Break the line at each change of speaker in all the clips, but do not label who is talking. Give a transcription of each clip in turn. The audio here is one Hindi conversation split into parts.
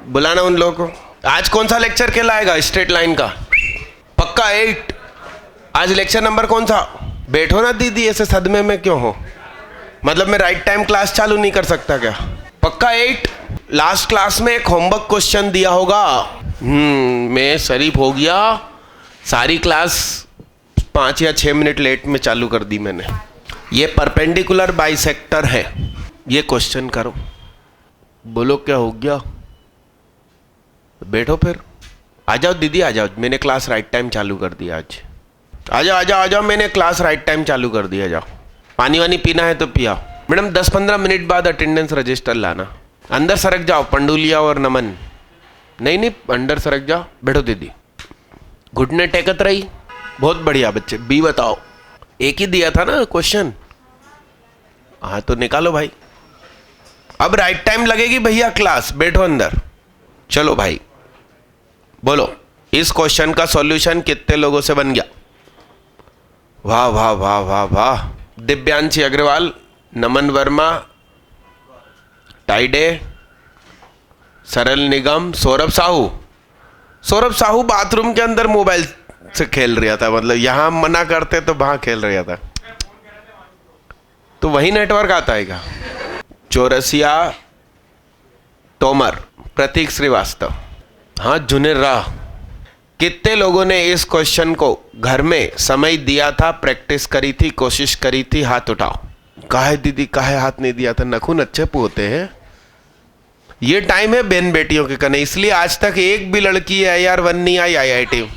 बुलाना उन लोगों को। आज कौन सा लेक्चर कहलाएगा? स्ट्रेट लाइन का पक्का 8। आज लेक्चर नंबर कौन सा? बैठो ना दीदी, ऐसे सदमे में क्यों हो? मतलब मैं राइट टाइम क्लास चालू नहीं कर सकता क्या? पक्का 8। लास्ट क्लास में एक होमवर्क क्वेश्चन दिया होगा। मैं शरीफ हो गया, सारी क्लास 5 या 6 मिनट लेट में चालू कर दी मैंने। ये परपेंडिकुलर बाइसेक्टर है, ये क्वेश्चन करो। बोलो क्या हो गया? बैठो फिर। आ जाओ दीदी आ जाओ, मैंने क्लास राइट टाइम चालू कर दिया आज। आ जाओ आ जाओ आ जाओ, मैंने क्लास राइट टाइम चालू कर दिया। जाओ, पानी वानी पीना है तो पिया। मैडम 10-15 मिनट बाद अटेंडेंस रजिस्टर लाना। अंदर सरक जाओ, पंडुलिया और नमन। नहीं अंदर सरक जाओ। बैठो दीदी, घुटने टेकत रही। बहुत बढ़िया बच्चे। बी बताओ, एक ही दिया था ना क्वेश्चन? हाँ तो निकालो भाई। अब राइट टाइम लगेगी भैया क्लास, बैठो अंदर। चलो भाई बोलो, इस क्वेश्चन का सॉल्यूशन कितने लोगों से बन गया? वाह वाह वाह वाह वाह। दिव्यांशी अग्रवाल, नमन वर्मा, टाइडे, सरल निगम, सौरभ साहू। सौरभ साहू बाथरूम के अंदर मोबाइल से खेल रहा था, मतलब यहां मना करते तो वहां खेल रहा था, तो वही नेटवर्क आता है क्या? चौरसिया तोमर, प्रतीक श्रीवास्तव, हाँ जुनेर राह। कितने लोगों ने इस क्वेश्चन को घर में समय दिया था, प्रैक्टिस करी थी, कोशिश करी थी? हाथ उठाओ। काहे दीदी काहे हाथ नहीं दिया था? नखून अच्छे होते हैं। ये टाइम है बहन बेटियों के कने, इसलिए आज तक एक भी लड़की IR1 नहीं आई IIT।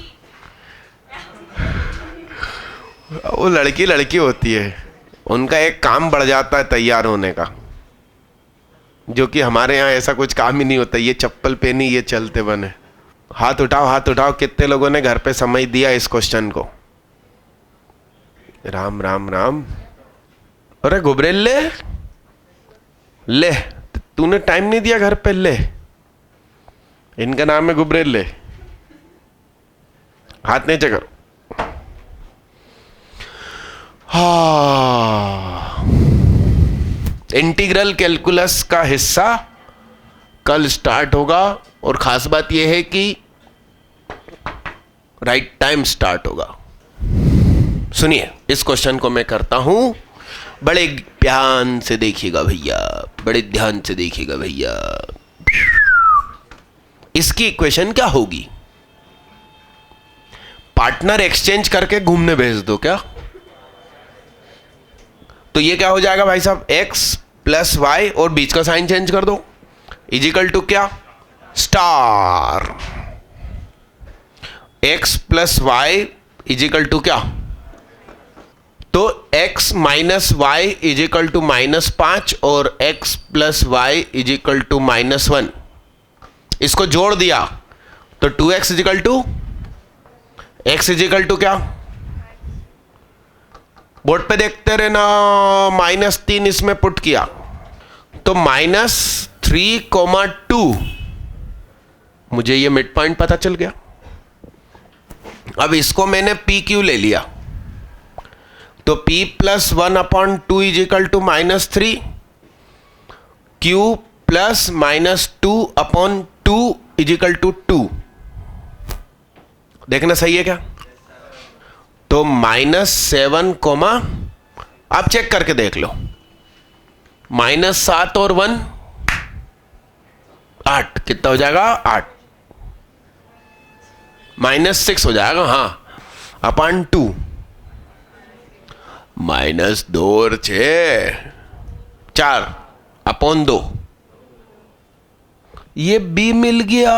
वो लड़की होती है, उनका एक काम बढ़ जाता है तैयार होने का, जो कि हमारे यहाँ ऐसा कुछ काम ही नहीं होता। ये चप्पल पहनी, ये चलते बने। हाथ उठाओ हाथ उठाओ, कितने लोगों ने घर पे समय दिया इस क्वेश्चन को? राम राम राम। अरे गुबरेल ले, तूने टाइम नहीं दिया घर पे? ले, इनका नाम है गुबरेल ले। हाथ नीचे करो। इंटीग्रल कैलकुलस का हिस्सा कल स्टार्ट होगा, और खास बात यह है कि राइट टाइम स्टार्ट होगा। सुनिए, इस क्वेश्चन को मैं करता हूं, बड़े ध्यान से देखिएगा भैया, बड़े ध्यान से देखिएगा भैया। इसकी इक्वेशन क्या होगी? पार्टनर एक्सचेंज करके घूमने भेज दो क्या? तो ये क्या हो जाएगा भाई साहब? x + y और बीच का साइन चेंज कर दो, इजिकल टू क्या? Star. x + y equal to क्या? तो x - y इजिकल टू -5 और x + y इजिकल टू -1। इसको जोड़ दिया तो 2x equal to x equal to क्या? बोर्ड पे देखते रहना। -3 इसमें पुट किया तो -3,2। मुझे ये मिड पॉइंट पता चल गया। अब इसको मैंने PQ ले लिया, तो P + 1/2 equal to -3, Q + -2/2 equal to 2। देखना सही है क्या? तो -7, आप चेक करके देख लो। -7 और 1 8, कितना हो जाएगा? 8। -6 हो जाएगा, हाँ, /2। -2 और 6 4/2। ये B मिल गया।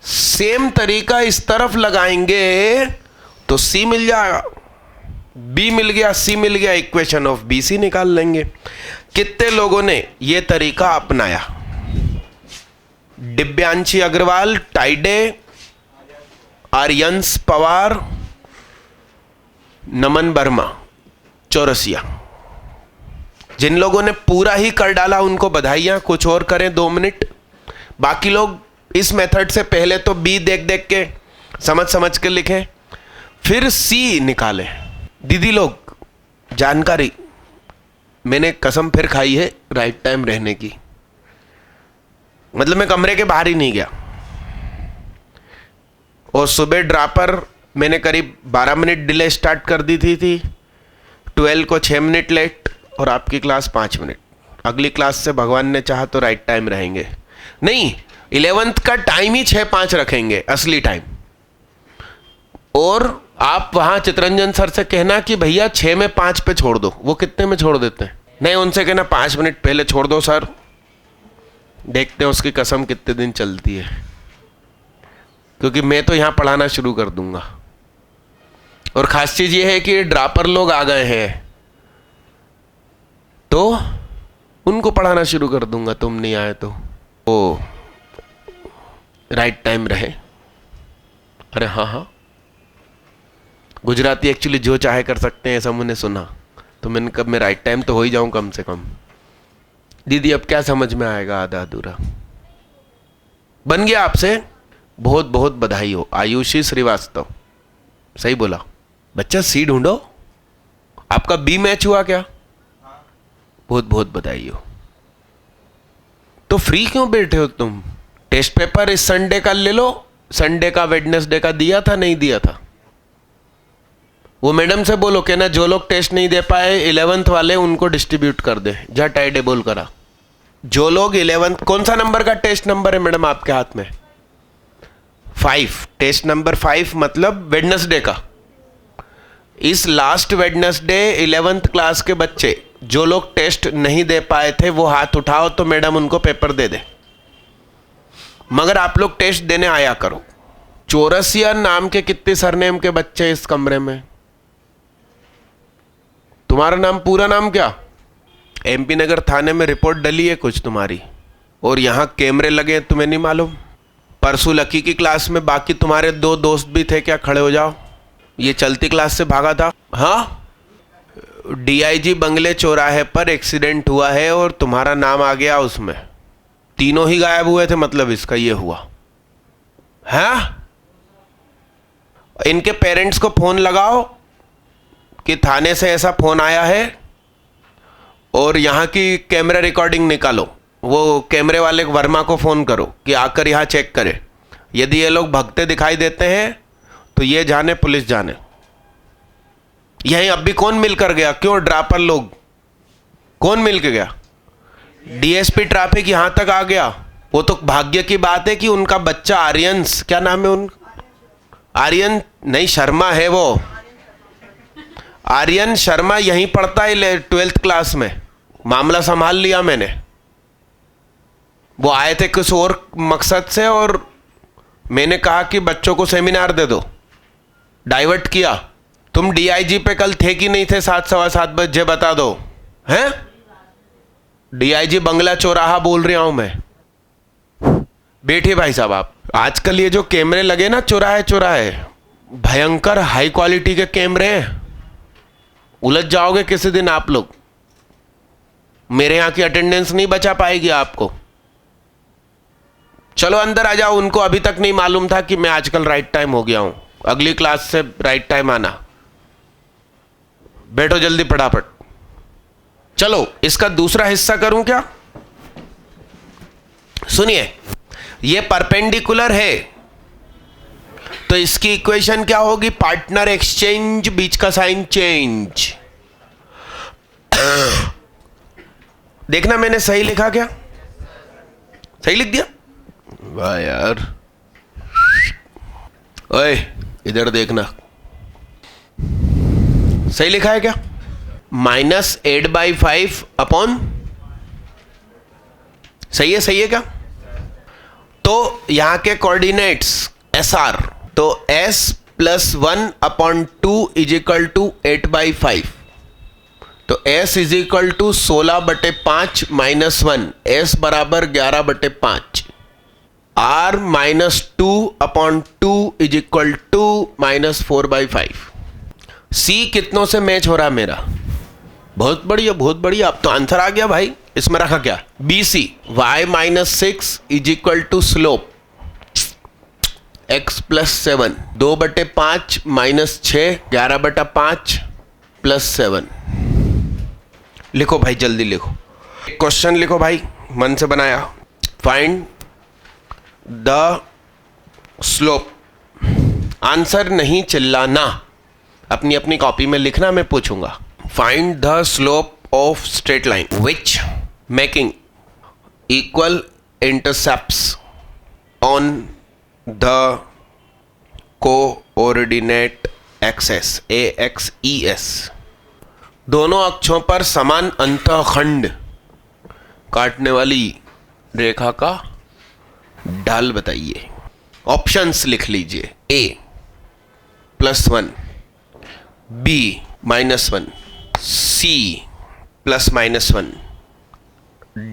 सेम तरीका इस तरफ लगाएंगे तो C मिल जाएगा। B मिल गया, C मिल गया, इक्वेशन ऑफ BC निकाल लेंगे। कितने लोगों ने यह तरीका अपनाया? दिव्यांशी अग्रवाल, टाइडे, आर्यंस पवार, नमन वर्मा, चौरसिया। जिन लोगों ने पूरा ही कर डाला उनको बधाइयां। कुछ और करें 2 मिनट। बाकी लोग इस मेथड से पहले तो B देख देख के समझ के लिखें, फिर C निकालें। दीदी लोग जानकारी, मैंने कसम फिर खाई है राइट टाइम रहने की। मतलब मैं कमरे के बाहर ही नहीं गया। और सुबह ड्रापर मैंने करीब 12 मिनट डिले स्टार्ट कर दी थी 12 को 6 मिनट लेट, और आपकी क्लास 5 मिनट। अगली क्लास से भगवान ने चाहा तो राइट टाइम रहेंगे, नहीं 11th का टाइम ही 6:05 रखेंगे असली टाइम। और आप वहां चितरंजन सर से कहना कि भैया 6 में 5 पे छोड़ दो, वो कितने में छोड़ देते हैं? नहीं, उनसे कहना 5 मिनट पहले छोड़ दो सर, देखते हैं उसकी कसम कितने दिन चलती है, क्योंकि मैं तो यहां पढ़ाना शुरू कर दूंगा। और खास चीज ये है कि ड्रापर लोग आ गए हैं तो उनको पढ़ाना शुरू कर दूंगा, तुम नहीं आए तो वो राइट टाइम रहे। अरे हाँ हाँ, गुजराती एक्चुअली जो चाहे कर सकते हैं, ऐसा मैंने सुना, तो मैंने कब मैं राइट टाइम तो हो ही जाऊं कम से कम। दीदी अब क्या समझ में आएगा, आधा अधूरा बन गया। आपसे बहुत बहुत बधाई हो। आयुषी श्रीवास्तव, सही बोला बच्चा। सी ढूंढो, आपका बी मैच हुआ क्या? बहुत बहुत बधाई हो। तो फ्री क्यों बैठे हो तुम? टेस्ट पेपर इस संडे का ले लो, संडे का वेडनेसडे का दिया था नहीं दिया था? वो मैडम से बोलो कि ना जो लोग टेस्ट नहीं दे पाए 11th वाले उनको डिस्ट्रीब्यूट कर दे, जा टाई टेबल करा। जो लोग 11th, कौन सा नंबर का टेस्ट नंबर है मैडम आपके हाथ में? 5, टेस्ट नंबर 5 मतलब वेडनेसडे का। इस लास्ट वेडनेसडे 11th क्लास के बच्चे जो लोग टेस्ट नहीं दे पाए थे वो हाथ उठाओ तो मैडम उनको पेपर दे दे। मगर आप लोग टेस्ट देने आया करो। चौरसिया नाम के कितने सरनेम के बच्चे इस कमरे में? तुम्हारा नाम, पूरा नाम क्या? एमपी नगर थाने में रिपोर्ट डली है कुछ तुम्हारी, और यहां कैमरे लगे तुम्हें नहीं मालूम? परसों लकी की क्लास में बाकी तुम्हारे 2 दोस्त भी थे क्या? खड़े हो जाओ। ये चलती क्लास से भागा था। हाँ, डीआईजी बंगले चौराहे पर एक्सीडेंट हुआ है और तुम्हारा नाम आ गया उसमें। तीनों ही गायब हुए थे, मतलब इसका ये हुआ है। इनके पेरेंट्स को फोन लगाओ कि थाने से ऐसा फोन आया है, और यहां की कैमरा रिकॉर्डिंग निकालो। वो कैमरे वाले वर्मा को फोन करो कि आकर यहां चेक करे। यदि ये लोग भगते दिखाई देते हैं तो ये जाने पुलिस जाने। यहीं अब भी कौन मिलकर गया? क्यों ड्रापर लोग, कौन मिल के गया? डीएसपी ट्रैफिक यहां तक आ गया। वो तो भाग्य की बात है कि उनका बच्चा आर्यंस, क्या नाम है उनका? आर्यन नहीं, शर्मा है वो, आर्यन शर्मा यहीं पढ़ता है 12th क्लास में। मामला संभाल लिया मैंने। वो आए थे कुछ और मकसद से, और मैंने कहा कि बच्चों को सेमिनार दे दो, डाइवर्ट किया। तुम डीआईजी पे कल थे कि नहीं थे 7, सवा 7 बजे? बता दो। हैं? डीआईजी बंगला चौराहा बोल रहा हूं मैं। बैठिए भाई साहब आप। आजकल ये जो कैमरे लगे ना चौराहे चौराहे, भयंकर हाई क्वालिटी के कैमरे हैं। उलझ जाओगे किसी दिन आप लोग। मेरे यहां की अटेंडेंस नहीं बचा पाएगी आपको। चलो अंदर आ जाओ। उनको अभी तक नहीं मालूम था कि मैं आजकल राइट टाइम हो गया हूं। अगली क्लास से राइट टाइम आना। बैठो जल्दी फटाफट। चलो इसका दूसरा हिस्सा करूं क्या? सुनिए, ये परपेंडिकुलर है तो इसकी इक्वेशन क्या होगी? पार्टनर एक्सचेंज, बीच का साइन चेंज। देखना मैंने सही लिखा क्या? सही लिख दिया? वाह यार। ओए इधर देखना, सही लिखा है क्या? -8/5 अपॉन, सही है? सही है क्या? तो यहां के कोऑर्डिनेट्स SR, तो S + 1/2 = 8/5। तो S = 16/5 - 1, S बराबर 11/5। R - 2/2 = -4/5। C कितनों से मैच हो रहा मेरा? बहुत बढ़िया, बहुत बढ़िया। अब तो आंसर आ गया भाई। इसमें रखा क्या? BC, y - 6 = slope x + 7, 2/5 - 6, 11/5 + 7। लिखो भाई, जल्दी लिखो। क्वेश्चन लिखो भाई, मन से बनाया। फाइंड द स्लोप, आंसर नहीं चिल्लाना, अपनी अपनी कॉपी में लिखना, मैं पूछूंगा. Find the slope of straight line which making equal intercepts on the coordinate axes AXES. दोनों अक्षों पर समान अंतःखंड काटने वाली रेखा का ढाल बताइए. ऑप्शंस लिख लीजिए. A +1, B -1, C +-1,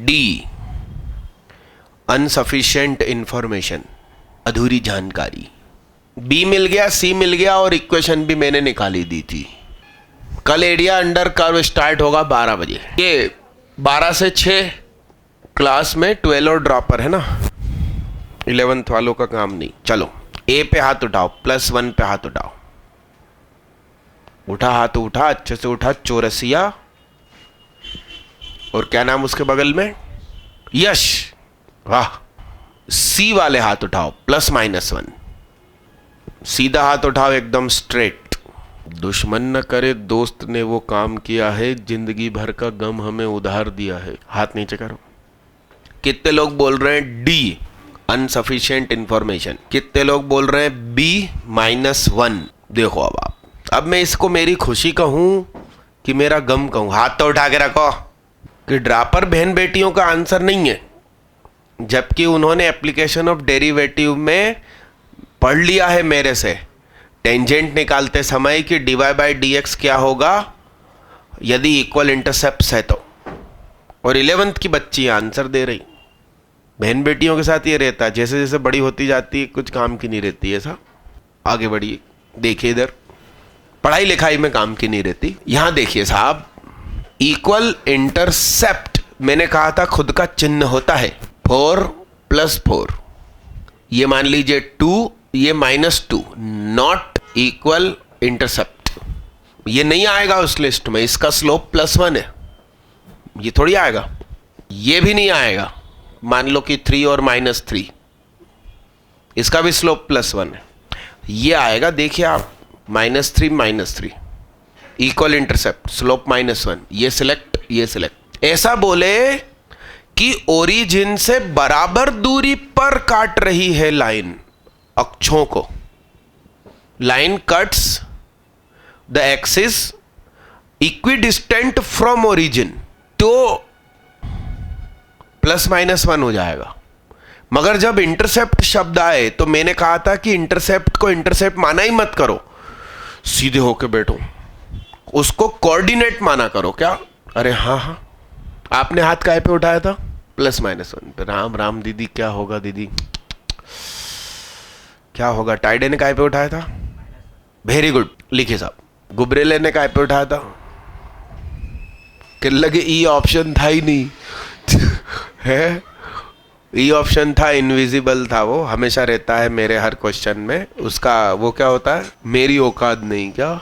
D अनसफिशिएंट information, अधूरी जानकारी. B मिल गया, C मिल गया और इक्वेशन भी मैंने निकाली दी थी. कल एरिया अंडर कर्व स्टार्ट होगा 12 बजे. ये 12 से 6 क्लास में 12 और ड्रॉपर है ना, 11th वालों का काम नहीं. चलो A पे हाथ उठाओ, +1 पे हाथ उठाओ. उठा हाथ उठा, अच्छे से उठा. चौरसिया और क्या नाम उसके बगल में, यश. वाह. C वाले हाथ उठाओ, +-1. सीधा हाथ उठाओ, एकदम स्ट्रेट. दुश्मन न करे दोस्त ने वो काम किया है, जिंदगी भर का गम हमें उधार दिया है. हाथ नीचे करो. कितने लोग बोल रहे हैं D अनसफिशिएंट इंफॉर्मेशन, कितने लोग बोल रहे हैं B -1. देखो अब मैं इसको मेरी खुशी कहूं कि मेरा गम कहूं. हाथ तो उठा के रखो. कि ड्रापर बहन बेटियों का आंसर नहीं है, जबकि उन्होंने एप्लीकेशन ऑफ डेरिवेटिव में पढ़ लिया है मेरे से टेंजेंट निकालते समय कि dy/dx क्या होगा यदि इक्वल इंटरसेप्ट्स है तो. और 11th की बच्ची आंसर दे रही. बहन बेटियों के साथ ये रहता है, जैसे जैसे बड़ी होती जाती है कुछ काम की नहीं रहती. ऐसा आगे बढ़िए. देखिए इधर पढ़ाई लिखाई में काम की नहीं रहती. यहां देखिए साहब, इक्वल इंटरसेप्ट मैंने कहा था खुद का चिन्ह होता है. 4 + 4, ये मान लीजिए 2, ये -2, नॉट इक्वल इंटरसेप्ट. ये नहीं आएगा उस लिस्ट में. इसका स्लोप +1 है, ये थोड़ी आएगा. ये भी नहीं आएगा. मान लो कि 3 और -3, इसका भी स्लोप +1 है. ये आएगा, देखिए आप, -3 इक्वल इंटरसेप्ट, स्लोप -1. ये सिलेक्ट, ये सिलेक्ट. ऐसा बोले कि ओरिजिन से बराबर दूरी पर काट रही है लाइन अक्षों को. Line cuts the axis equidistant from origin, तो +-1 हो जाएगा. मगर जब इंटरसेप्ट शब्द आए तो मैंने कहा था कि इंटरसेप्ट को इंटरसेप्ट माना ही मत करो, सीधे होके बैठो, उसको कोऑर्डिनेट माना करो. क्या? अरे हाँ, आपने हाथ काहे पे उठाया था? +-1 पे. राम राम दीदी, क्या होगा दीदी, क्या होगा? टाइडे ने काहे पे उठाया था? Very good. लिखिए साहब. गुबरेले ने काहे पे उठाया था? कि लगे ई ऑप्शन था ही नहीं है. ई ऑप्शन था, इनविजिबल था, वो हमेशा रहता है मेरे हर क्वेश्चन में. उसका वो क्या होता है, मेरी औकात नहीं. क्या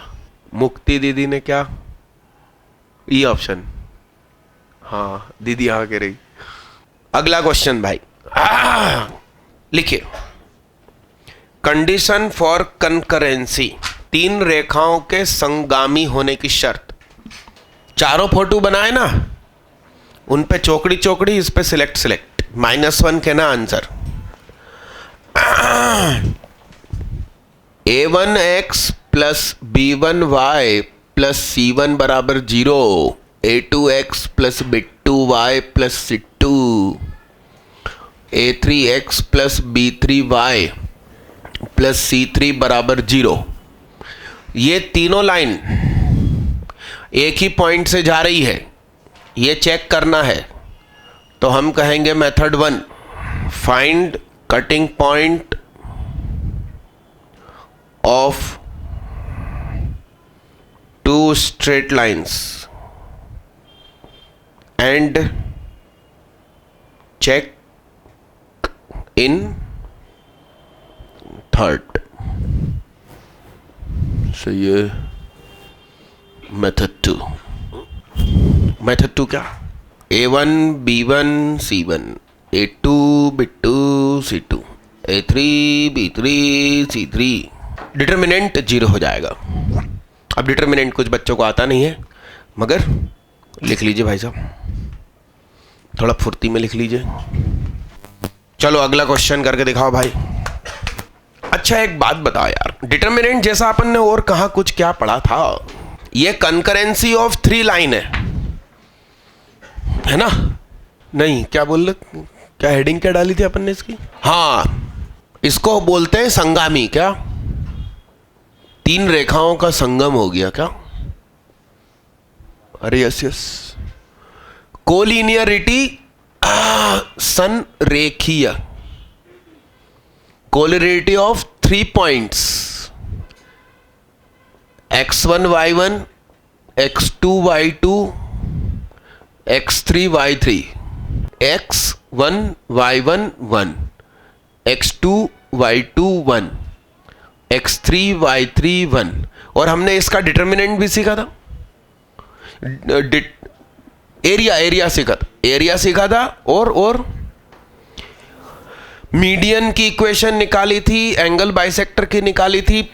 मुक्ति दीदी ने क्या ई ऑप्शन, हाँ दीदी यहाँ कह रही. अगला क्वेश्चन भाई, लिखिए. कंडीशन फॉर कंकरेंसी, 3 रेखाओं के संगामी होने की शर्त. चारों फोटो बनाए ना, उन पे चौकड़ी चौकड़ी, इस पे सिलेक्ट सिलेक्ट. -1 के ना answer. A1x + B1y + C1 = 0. A2x + B2y + C2. A3x + B3y + C3 = 0. ये तीनों लाइन एक ही पॉइंट से जा रही है, ये चेक करना है. तो हम कहेंगे method 1, find cutting point of 2 straight lines and check in third. So ये मेथड 2. मेथड 2 क्या? A1 B1 C1, A2 B2 C2, A3 B3 C3, determinant 0 हो जाएगा। अब डिटर्मिनेंट कुछ बच्चों को आता नहीं है, मगर लिख लीजिए भाई साहब, थोड़ा फुर्ती में लिख लीजिए। चलो अगला क्वेश्चन करके दिखाओ भाई। अच्छा एक बात बताओ यार, डिटर्मिनेंट जैसा अपन ने और कहा कुछ क्या पढ़ा था? ये कंकरेंसी ऑफ 3 लाइन है ना? नहीं, क्या बोल रहे, क्या हेडिंग क्या डाली थी अपन ने इसकी? हाँ, इसको बोलते हैं संगामी। क्या 3 रेखाओं का संगम हो गया क्या? अरे यस यस, कोलिनियरिटी, संरेखीय, collinearity of 3 points x1 y1 x2 y2 x3 y3, x1 y1 1 x2 y2 1 x3 y3 1। और हमने इसका डिटर्मिनेंट भी सीखा था, एरिया सीखा था और मीडियन की इक्वेशन निकाली थी, एंगल बाइसेक्टर की निकाली थी,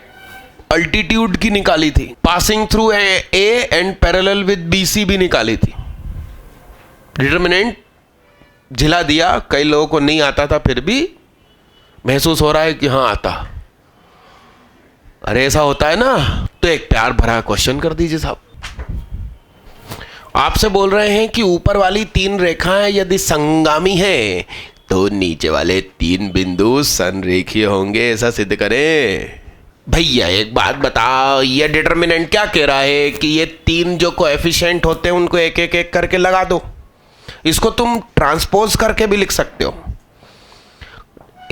अल्टीट्यूड की निकाली थी, passing through A and parallel with BC भी निकाली थी। डिटर्मिनेंट झिला दिया, कई लोगों को नहीं आता था, फिर भी महसूस हो रहा है कि हाँ आता। अरे ऐसा होता है ना, तो एक प्यार भरा क्वेश्चन कर दीजिए साहब। आपसे बोल रहे हैं कि ऊपर वाली 3 रेखाएं यदि संगामी हैं तो नीचे वाले 3 बिंदु संरेखीय होंगे, ऐसा सिद्ध करें। भैया एक बात बताओ, ये डिटर्मिनेंट क्या कह रहा है कि ये 3 जो कोएफिशिएंट होते हैं उनको एक एक एक करके लगा दो। इसको तुम ट्रांसपोज करके भी लिख सकते हो,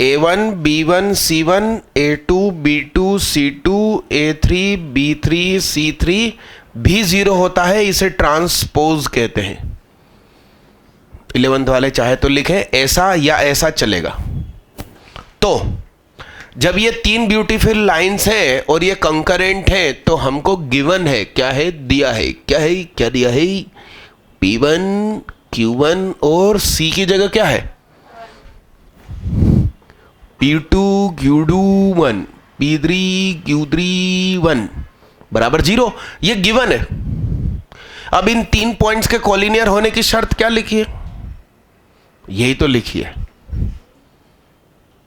A1 B1 C1 A2 B2 C2 A3 B3 C3 भी 0 होता है, इसे ट्रांसपोज कहते हैं। 11th वाले चाहे तो लिखें, ऐसा या ऐसा चलेगा। तो जब ये 3 ब्यूटीफुल लाइंस हैं और ये कंकरेंट है, तो हमको गिवन है, क्या है, दिया है, क्या दिया है, P1 Q1 और C की जगह क्या है, P2 Q2 1 P3 Q3 1 बराबर 0। ये गिवन है। अब इन 3 पॉइंट्स के कोलिनियर होने की शर्त क्या लिखी है? यही तो लिखी है।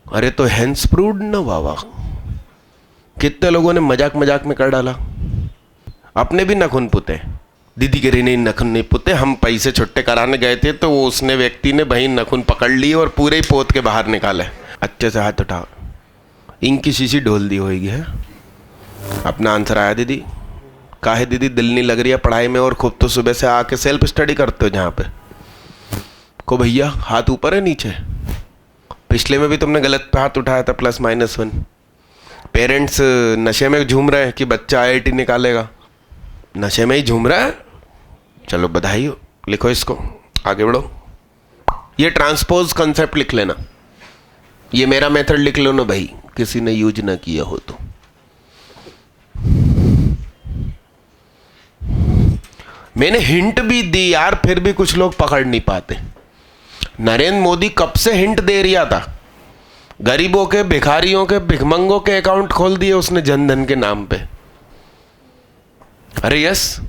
अरे तो हेंस प्रूव्ड ना, वाह। कितने लोगों ने मजाक मजाक में कर डाला, अपने भी नखून पुते। दीदी कह रही नहीं नखून नहीं पुते, हम पैसे छुट्टे कराने गए थे तो उसने व्यक्ति ने वही नखून पकड़ लिए और पूरे ही पोत के बाहर निकाले। अच्छे से हाथ उठाओ, इनकी शीशी ढोल दी होगी है। अपना आंसर आया दीदी। काहे दीदी दिल नहीं लग रही है पढ़ाई में, और खूब तो सुबह से आके सेल्फ स्टडी करते हो जहाँ पे को। भैया हाथ ऊपर है नीचे? पिछले में भी तुमने गलत पे हाथ उठाया था, +-1। पेरेंट्स नशे में झूम रहे हैं कि बच्चा IIT निकालेगा, नशे में ही झूम रहा है। चलो बधाई हो, लिखो इसको, आगे बढ़ो। ये ट्रांसपोज कंसेप्ट लिख लेना, ये मेरा मेथड लिख लो ना भाई, किसी ने यूज ना किया हो तो। मैंने हिंट भी दी यार, फिर भी कुछ लोग पकड़ नहीं पाते। नरेंद्र मोदी कब से हिंट दे रहा था, गरीबों के, भिखारियों के, भिखमंगों के अकाउंट खोल दिए उसने जनधन के नाम पे। अरे यस,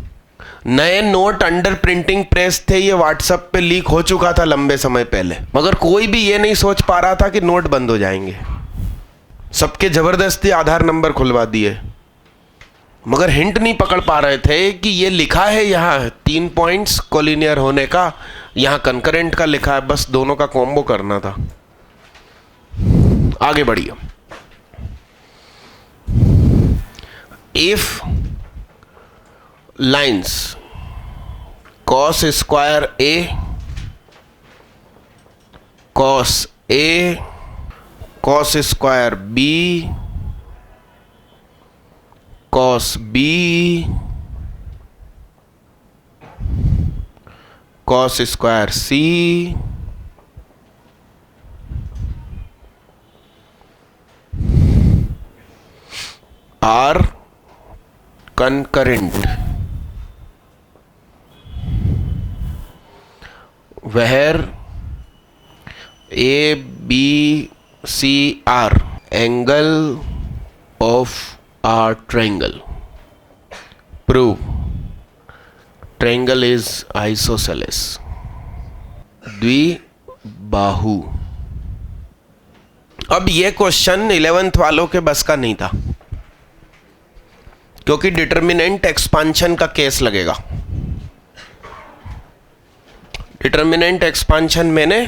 नए नोट अंडर प्रिंटिंग प्रेस थे, ये व्हाट्सएप पे लीक हो चुका था लंबे समय पहले, मगर कोई भी ये नहीं सोच पा रहा था कि नोट बंद हो जाएंगे। सबके जबरदस्ती आधार नंबर खुलवा दिए, मगर हिंट नहीं पकड़ पा रहे थे कि ये लिखा है यहाँ 3 पॉइंट्स कोलिनियर होने का, यहाँ कंकरेंट का लिखा है, बस दोनों का कॉम्बो करना था। आगे बढ़िए। If lines cos square A cos A cos square B cos B cos square C are concurrent, where A B CR, angle of a triangle. Prove triangle is isosceles. द्विबाहु. अब ये क्वेश्चन 11th वालों के बस का नहीं था, क्योंकि डिटर्मिनेंट एक्सपांशन का केस लगेगा. डिटर्मिनेंट एक्सपांशन मैंने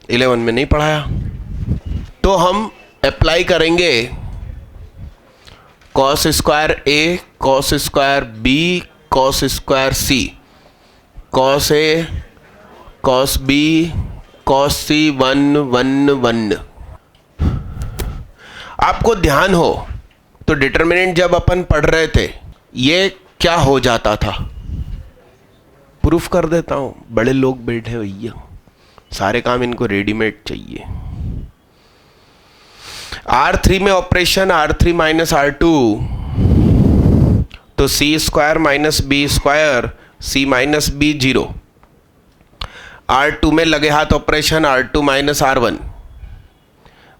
11 में नहीं पढ़ाया, तो हम अप्लाई करेंगे cos square A, cos square B, cos square C, cos A, cos B, cos C 1 1 1. आपको ध्यान हो तो डिटर्मिनेंट जब अपन पढ़ रहे थे ये क्या हो जाता था, प्रूफ कर देता हूं. बड़े लोग बैठे भैया, सारे काम इनको रेडीमेड चाहिए. R3 में ऑपरेशन R3 माइनस R2, तो C square minus B square, C minus B 0. R2 में लगे हाथ operation R2 minus R1,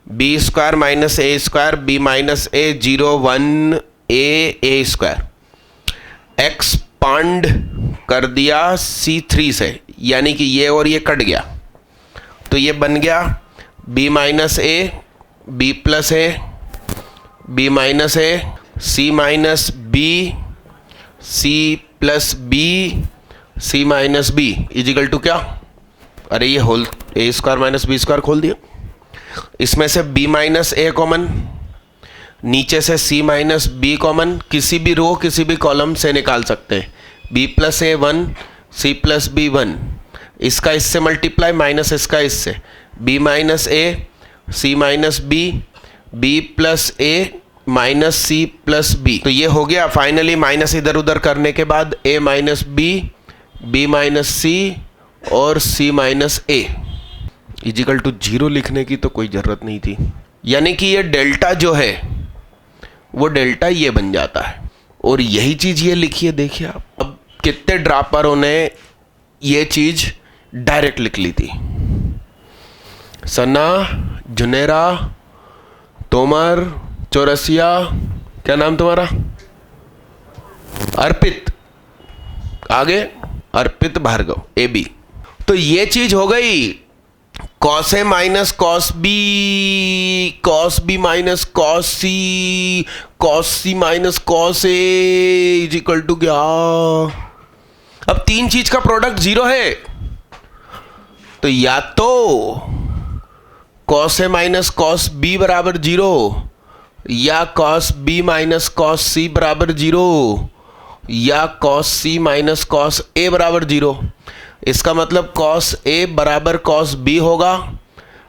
B square minus A square, B minus A 0 1 A square. Expand कर दिया C3 से, यानी कि ये और ये कट गया, तो ये बन गया b minus a, b plus a, b minus a, c minus b, c plus b, c minus b equal to क्या. अरे ये whole a square minus B square खोल दिया. इसमें से b माइनस ए कॉमन, नीचे से c माइनस बी कॉमन, किसी भी रो किसी भी कॉलम से निकाल सकते हैं. b plus A 1, c plus B 1, इसका इससे मल्टीप्लाई माइनस इसका इससे, b minus A, c minus B, b plus A minus C plus B. तो ये हो गया. फाइनली माइनस इधर उधर करने के बाद a minus B, b minus C और c minus A equal to 0 लिखने की तो कोई ज़रूरत नहीं थी. यानी कि ये डेल्टा जो है वो डेल्टा ये बन जाता है. और यही चीज़ ये लिखिए, देखिए आप. अब कितने ड्रापरों ने ये चीज़ डायरेक्ट लिख ली थी. सना, जुनेरा, तोमर, चौरसिया, क्या नाम तुम्हारा, अर्पित, आगे अर्पित भार्गव, ए बी. तो ये चीज हो गई cos a minus cos b minus cos c minus cos a equal to क्या. अब तीन चीज का प्रोडक्ट 0 है, तो या तो cos a minus cos B बराबर 0, या कॉस बी माइनस कॉस सी बराबर 0, या कॉस सी माइनस कॉस ए बराबर 0. इसका मतलब कॉस ए बराबर कॉस बी होगा,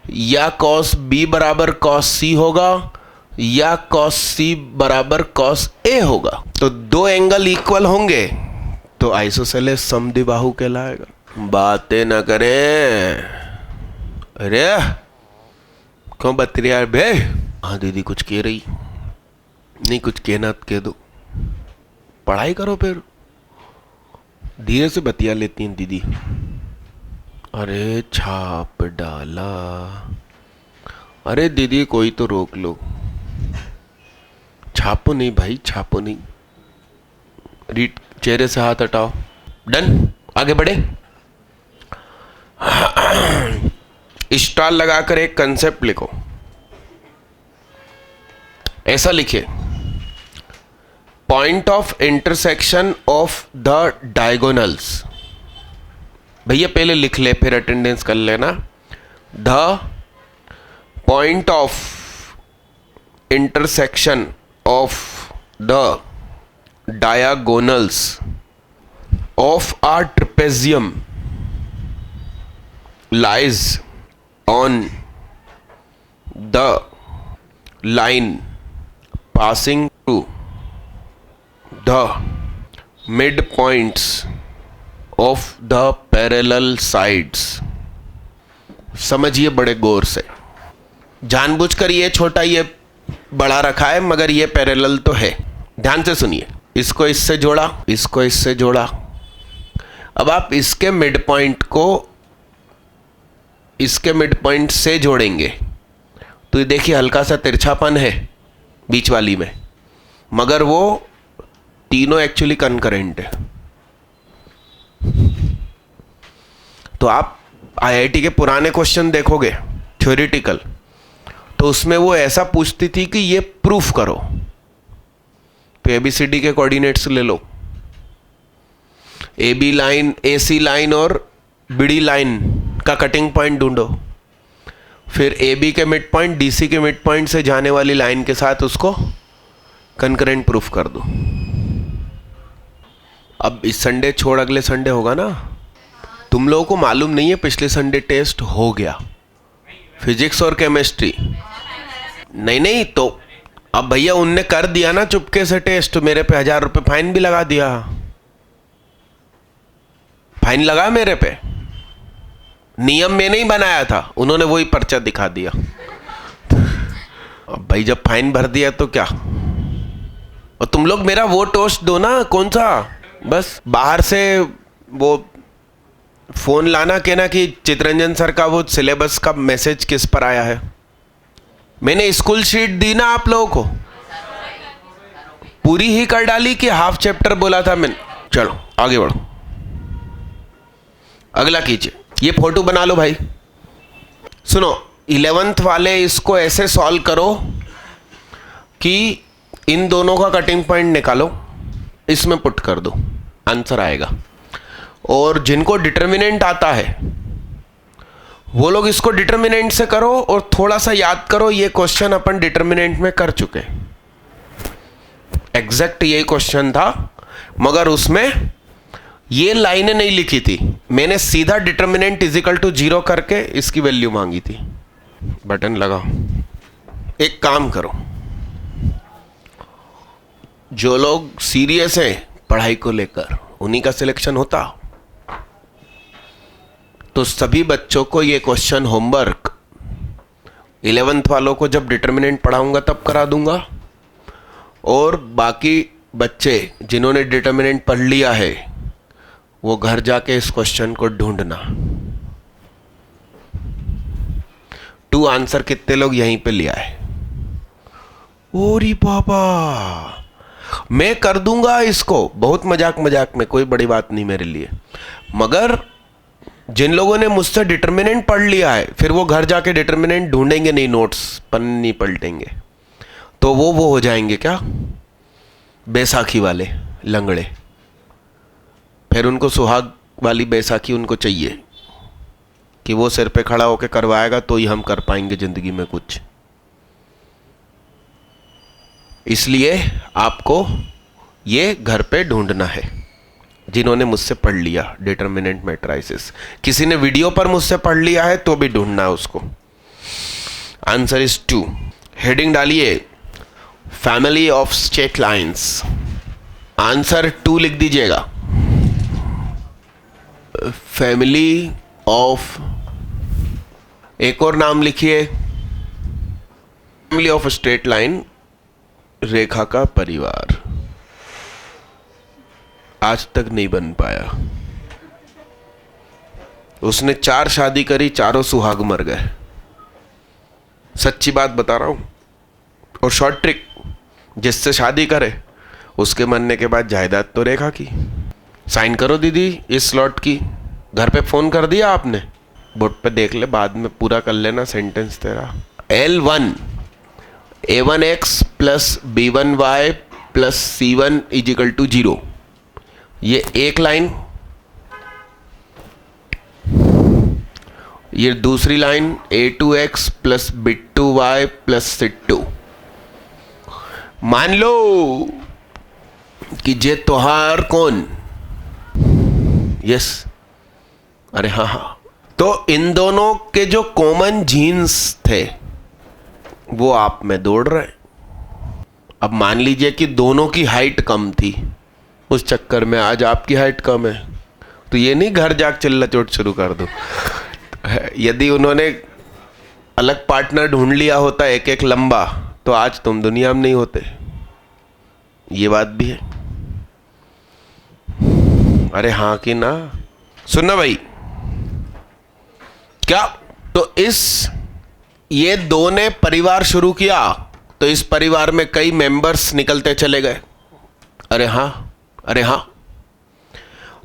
या कॉस बी बराबर कॉस सी होगा, या कॉस सी बराबर कॉस ए होगा. तो दो एंगल इक्वल होंगे तो आइसोसेलेस समद्विबाहु कहलाएगा. बातें ना करें. अरे क्यों बता रही यार बे. हाँ दीदी कुछ कह रही नहीं, कुछ कहना कह दो, पढ़ाई करो फिर. धीरे से बतिया लेती हैं दीदी. अरे छाप डाला. अरे दीदी कोई तो रोक लो. छापो नहीं भाई, छापो नहीं. रीड, चेहरे से हाथ हटाओ. डन, आगे बढ़े. स्टार लगाकर एक कंसेप्ट लिखो. ऐसा लिखिए, point of intersection of the diagonals. भैया पहले लिख ले फिर अटेंडेंस कर लेना. The point of intersection of the diagonals of a trapezium lies on the line passing through the midpoints of the parallel sides. समझिए बड़े गौर से. जानबूझकर ये छोटा ये बड़ा रखा है, मगर ये पैरेलल तो है. ध्यान से सुनिए. इसको इससे जोड़ा, इसको इससे जोड़ा. अब आप इसके मिड पॉइंट को इसके मिड पॉइंट से जोड़ेंगे तो ये देखिए हल्का सा तिरछापन है बीच वाली में, मगर वो तीनों एक्चुअली कनकरेंट है। तो आप आईआईटी के पुराने क्वेश्चन देखोगे थ्योरेटिकल, तो उसमें वो ऐसा पूछती थी कि ये प्रूफ करो, तो एबीसीडी के कोऑर्डिनेट्स ले लो, A B line, A C line और बीडी लाइन का कटिंग पॉइंट ढूंढो, फिर ए बी के मिड पॉइंट डी सी के मिड पॉइंट से जाने वाली लाइन के साथ उसको कंकरेंट प्रूफ कर दो। अब इस संडे छोड़ अगले संडे होगा ना। तुम लोगों को मालूम नहीं है पिछले संडे टेस्ट हो गया फिजिक्स और केमिस्ट्री। नहीं तो अब भैया उनने कर दिया ना चुपके से टेस्ट, मेरे पे 1000 रुपये फाइन भी लगा दिया। फाइन लगा मेरे पे, नियम में नहीं बनाया था, उन्होंने वही पर्चा दिखा दिया। अब भाई जब फाइन भर दिया तो क्या। और तुम लोग मेरा वो टोस्ट दो ना, कौन सा, बस बाहर से वो फोन लाना कहना कि चितरंजन सर का वो सिलेबस का मैसेज किस पर आया है। मैंने स्कूल शीट दी ना आप लोगों को, पूरी ही कर डाली कि हाफ चैप्टर बोला था मैंने। चलो आगे बढ़ो, अगला कीजिए। ये फोटो बना लो भाई। सुनो 11th वाले इसको ऐसे सॉल्व करो कि इन दोनों का कटिंग पॉइंट निकालो, इसमें पुट कर दो, आंसर आएगा। और जिनको डिटर्मिनेंट आता है वो लोग इसको डिटर्मिनेंट से करो और थोड़ा सा याद करो, ये क्वेश्चन अपन डिटर्मिनेंट में कर चुके। एग्जैक्ट यही क्वेश्चन था, मगर उसमें ये लाइनें नहीं लिखी थी, मैंने सीधा डिटर्मिनेंट इजिकल टू 0 करके इसकी वैल्यू मांगी थी। बटन लगाओ। एक काम करो, जो लोग सीरियस हैं पढ़ाई को लेकर उन्हीं का सिलेक्शन होता, तो सभी बच्चों को ये क्वेश्चन होमवर्क 11th वालों को जब डिटर्मिनेंट पढ़ाऊंगा तब करा दूंगा, और बाकी बच्चे जिन्होंने डिटर्मिनेंट पढ़ लिया है वो घर जाके इस क्वेश्चन को ढूंढना। 2 आंसर कितने लोग यहीं पे लिया है। ओरी बाबा, मैं कर दूंगा इसको, बहुत मजाक मजाक में, कोई बड़ी बात नहीं मेरे लिए। मगर जिन लोगों ने मुझसे डिटर्मिनेंट पढ़ लिया है फिर वो घर जाके डिटर्मिनेंट ढूंढेंगे नहीं, नोट्स पन्ने नहीं पलटेंगे, तो वो हो जाएंगे क्या, बैसाखी वाले लंगड़े। फिर उनको सुहाग वाली बैसाखी उनको चाहिए कि वो सिर पे खड़ा होकर करवाएगा तो ही हम कर पाएंगे जिंदगी में कुछ। इसलिए आपको ये घर पे ढूंढना है, जिन्होंने मुझसे पढ़ लिया डिटर्मिनेंट मैट्रिसेस। किसी ने वीडियो पर मुझसे पढ़ लिया है तो भी ढूंढना है उसको। Answer is 2। हेडिंग डालिए family of straight lines. Answer 2 लिख दीजिएगा। फैमिली ऑफ, एक और नाम लिखिए, फैमिली ऑफ स्ट्रेट लाइन, रेखा का परिवार। आज तक नहीं बन पाया। उसने 4 शादी करी, चारों सुहाग मर गए। सच्ची बात बता रहा हूं। और शॉर्ट ट्रिक, जिससे शादी करे उसके मरने के बाद जायदाद तो रेखा की। साइन करो दीदी इस स्लॉट की। घर पे फोन कर दिया आपने, बोर्ड पे देख ले, बाद में पूरा कर लेना सेंटेंस तेरा। L1 A1x plus B1y plus C1 is equal to 0, ये एक लाइन। ये दूसरी line A2x plus B2y plus C2। मान लो कि जे त्योहार कौन, यस, अरे हाँ, तो इन दोनों के जो कॉमन जीन्स थे वो आप में दौड़ रहे। अब मान लीजिए कि दोनों की हाइट कम थी, उस चक्कर में आज आपकी हाइट कम है, तो ये नहीं घर जाके चिल्ला चोट शुरू कर दो। यदि उन्होंने अलग पार्टनर ढूंढ लिया होता एक एक लंबा, तो आज तुम दुनिया में नहीं होते। ये बात भी है। अरे हाँ कि ना। सुनना भाई, क्या तो ये दो ने परिवार शुरू किया तो इस परिवार में कई मेंबर्स निकलते चले गए। अरे हां, अरे हां।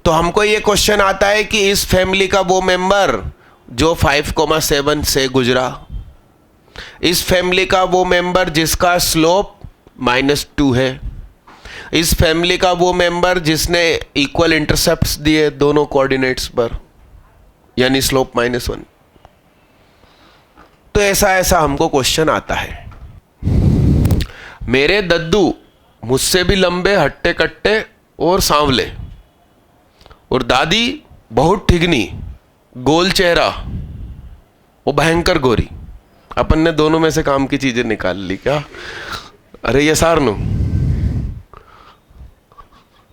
तो हमको ये क्वेश्चन आता है कि इस फैमिली का वो मेंबर जो 5,7 से गुजरा, इस फैमिली का वो मेंबर जिसका स्लोप -2 है, इस फैमिली का वो मेंबर जिसने इक्वल इंटरसेप्ट्स दिए दोनों कोऑर्डिनेट्स पर, यानी स्लोप -1। तो ऐसा हमको क्वेश्चन आता है। मेरे दद्दू मुझसे भी लंबे, हट्टे कट्टे और सांवले, और दादी बहुत ठिगनी, गोल चेहरा वो भयंकर गोरी। अपन ने दोनों में से काम की चीजें निकाल ली क्या? अरे ये सारनु,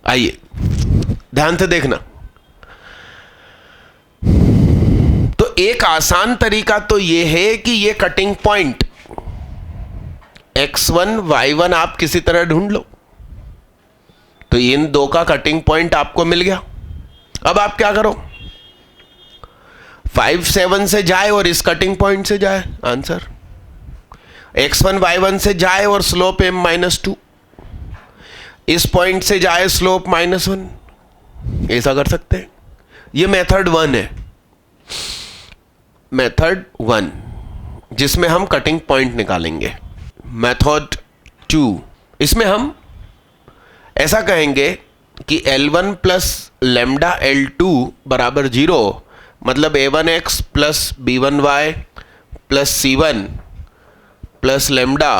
आइए ध्यान से देखना। तो एक आसान तरीका तो ये है कि ये कटिंग पॉइंट x1 y1 आप किसी तरह ढूंढ लो। तो इन दो का कटिंग पॉइंट आपको मिल गया। अब आप क्या करो, 5,7 से जाए और इस कटिंग पॉइंट से जाए, आंसर। x1 y1 से जाए और स्लोप m-2, इस पॉइंट से जाए स्लोप -1, ऐसा कर सकते हैं। ये मेथड 1 है, मेथड 1, जिसमें हम कटिंग पॉइंट निकालेंगे। मेथड 2, इसमें हम ऐसा कहेंगे कि L1 प्लस लेमडा L2 बराबर 0, मतलब A1x plus B1y plus C1 plus lambda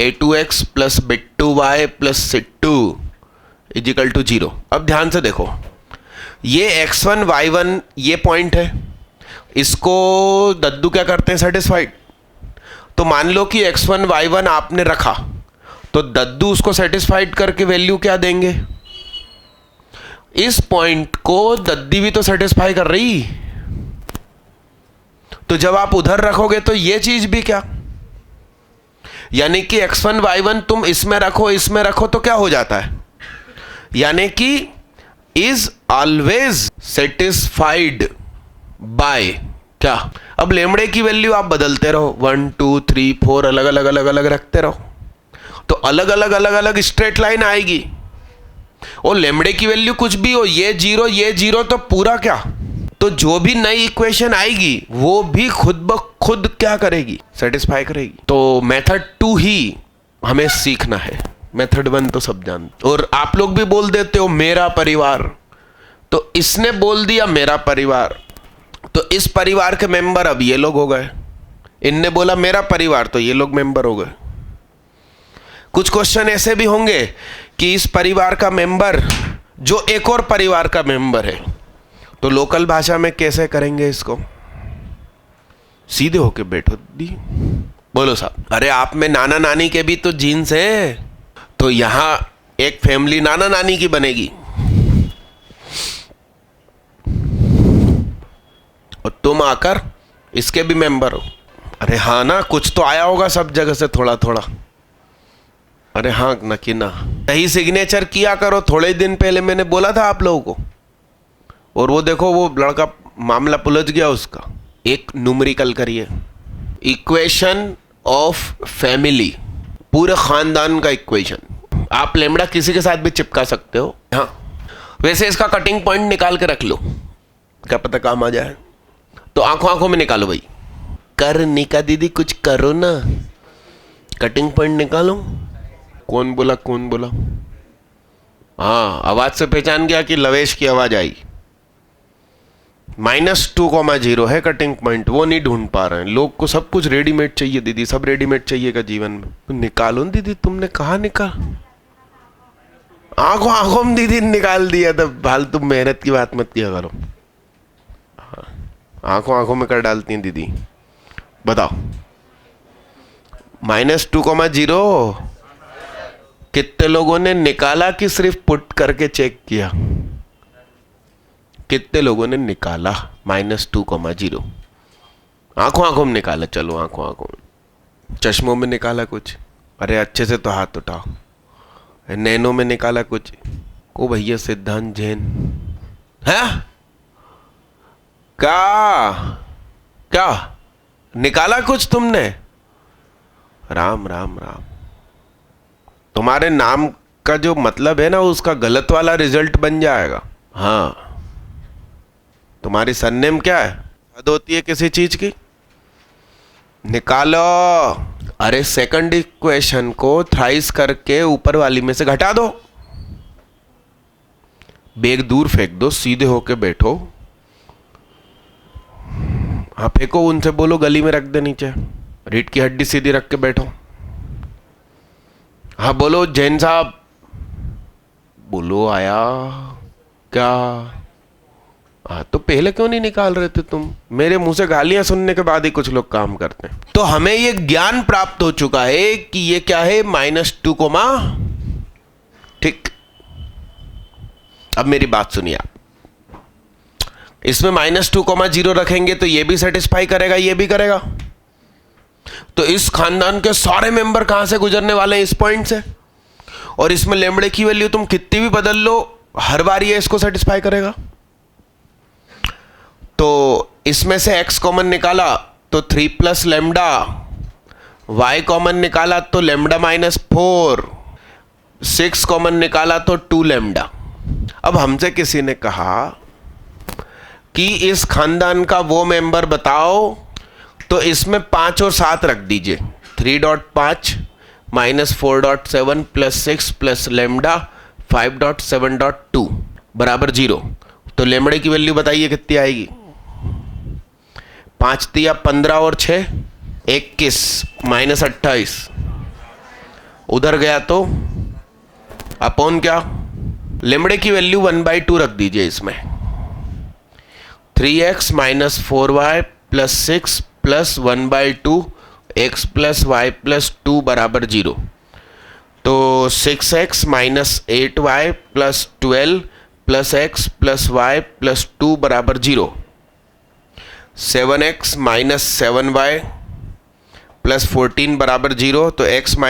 A2x plus B2y plus C2 equal to 0। अब ध्यान से देखो, ये x1 y1 ये पॉइंट है, इसको दद्दू क्या करते हैं, सेटिस्फाइड। तो मान लो कि x1 y1 आपने रखा, तो दद्दू उसको सेटिस्फाइड करके वैल्यू क्या देंगे, इस पॉइंट को दद्दी भी तो सेटिस्फाई कर रही। तो जब आप उधर रखोगे तो ये चीज भी क्या, यानी कि x1 y1 तुम इसमें रखो, इसमें रखो तो क्या हो जाता है, यानी कि इज ऑलवेज सेटिस्फाइड बाय क्या। अब लेमड़े की वैल्यू आप बदलते रहो, 1 2 3 4 अलग अलग रखते रहो, तो अलग अलग स्ट्रेट लाइन आएगी। और लेमड़े की वैल्यू कुछ भी हो, ये 0 ये 0, तो पूरा क्या, तो जो भी नई इक्वेशन आएगी वो भी खुद ब खुद क्या करेगी, सेटिस्फाई करेगी। तो मेथड 2 ही हमें सीखना है, मेथड 1 तो सब जानते। और आप लोग भी बोल देते हो मेरा परिवार, तो इसने बोल दिया मेरा परिवार, तो इस परिवार के मेंबर अब ये लोग हो गए, इनने बोला मेरा परिवार, तो ये लोग मेंबर हो गए। कुछ क्वेश्चन ऐसे भी होंगे कि इस परिवार का मेंबर जो एक और परिवार का मेंबर है, तो लोकल भाषा में कैसे करेंगे इसको, सीधे होके बैठो दी, बोलो साहब। अरे आप में नाना नानी के भी तो जीन्स हैं, तो यहां एक फैमिली नाना नानी की बनेगी, और तुम आकर इसके भी मेंबर हो। अरे हाँ ना, कुछ तो आया होगा सब जगह से थोड़ा थोड़ा। अरे हाँ ना कि ना, सही सिग्नेचर किया करो। थोड़े दिन पहले मैंने बोला था आप लोगों को, और वो देखो वो लड़का मामला पुलझ गया उसका। एक न्यूमेरिकल करिए, इक्वेशन ऑफ फैमिली, पूरे खानदान का इक्वेशन। आप लेमड़ा किसी के साथ भी चिपका सकते हो। हाँ, वैसे इसका कटिंग पॉइंट निकाल के रख लो, क्या पता काम आ जाए। तो आंखों आंखों में निकालो भाई, कर निका दीदी कुछ करो ना, कटिंग पॉइंट निकालो। कौन बोला कौन बोला? हाँ, आवाज से पहचान गया कि लवेश की आवाज आई। -2,0 है कटिंग पॉइंट, वो नहीं ढूंढ पा रहे हैं लोग को। सब कुछ रेडीमेड चाहिए दीदी, सब रेडीमेड चाहिएगा जीवन में। तो निकालो दीदी, तुमने कहा निकाल, आंखों आंखों में दीदी निकाल दिया। तो फालतू मेहनत की बात मत किया करो, आंखों आंखों में कर डालती हैं दीदी। बताओ, -2,0 कितने लोगों ने निकाला कि सिर्फ पुट करके चेक किया? कितने लोगों ने निकाला -2,0? आंखों आंखों में निकाला, चलो आंखों आंखों में। चश्मों में निकाला कुछ? अरे अच्छे से तो हाथ उठाओ। नैनो में निकाला कुछ? को भैया सिद्धांत जैन है क्या? क्या निकाला कुछ तुमने? राम राम राम, तुम्हारे नाम का जो मतलब है ना उसका गलत वाला रिजल्ट बन जाएगा। हाँ, तुम्हारी सरनेम क्या है? हद होती है किसी चीज की? निकालो। अरे सेकंड इक्वेशन को थ्राइस करके ऊपर वाली में से घटा दो, बेग दूर फेंक दो, सीधे होके बैठो। हाँ फेंको, उनसे बोलो गली में रख दे नीचे, रीढ़ की हड्डी सीधी रख के बैठो। हाँ बोलो जैन साहब, बोलो आया क्या? हाँ तो पहले क्यों नहीं निकाल रहे थे तुम? मेरे मुंह से गालियां सुनने के बाद ही कुछ लोग काम करते हैं। तो हमें ये ज्ञान प्राप्त हो चुका है कि ये क्या है, -2, ठीक। अब मेरी बात सुनिए आप, इसमें -2, 0 रखेंगे तो ये भी सेटिस्फाई करेगा, ये भी करेगा। तो इस खानदान के सारे मेंबर कहां से गुजरने वाले हैं? इस पॉइंट से। और इसमें लैम्बडे की वैल्यू तुम कितनी भी बदल लो, हर बार ये इसको सेटिस्फाई करेगा। तो इसमें से x कॉमन निकाला तो 3 + लैम्बडा, y कॉमन निकाला तो लैम्बडा -4, 6 कॉमन निकाला तो 2 लैम्बडा। अब हमसे किसी ने कहा कि इस खानदान का वो मेंबर बताओ, तो इसमें 5 और 7 रख दीजिए। 3.5 -4.7 + 6 + लैम्बडा 5.7.2 बराबर 0। तो लैम्बडे की वैल्यू बताइए कितनी आएगी? 5 × 15 और 6 21 -28, उधर गया तो अपॉन क्या? लैम्बडे की वैल्यू 1/2 रख दीजिए इसमें। 3x - 4y + 6 + 1/2 x + y + 2 बराबर 0। तो 6x - 8y + 12 + x + y + 2 बराबर 0। 7x - 7y + 14 बराबर 0। तो x - y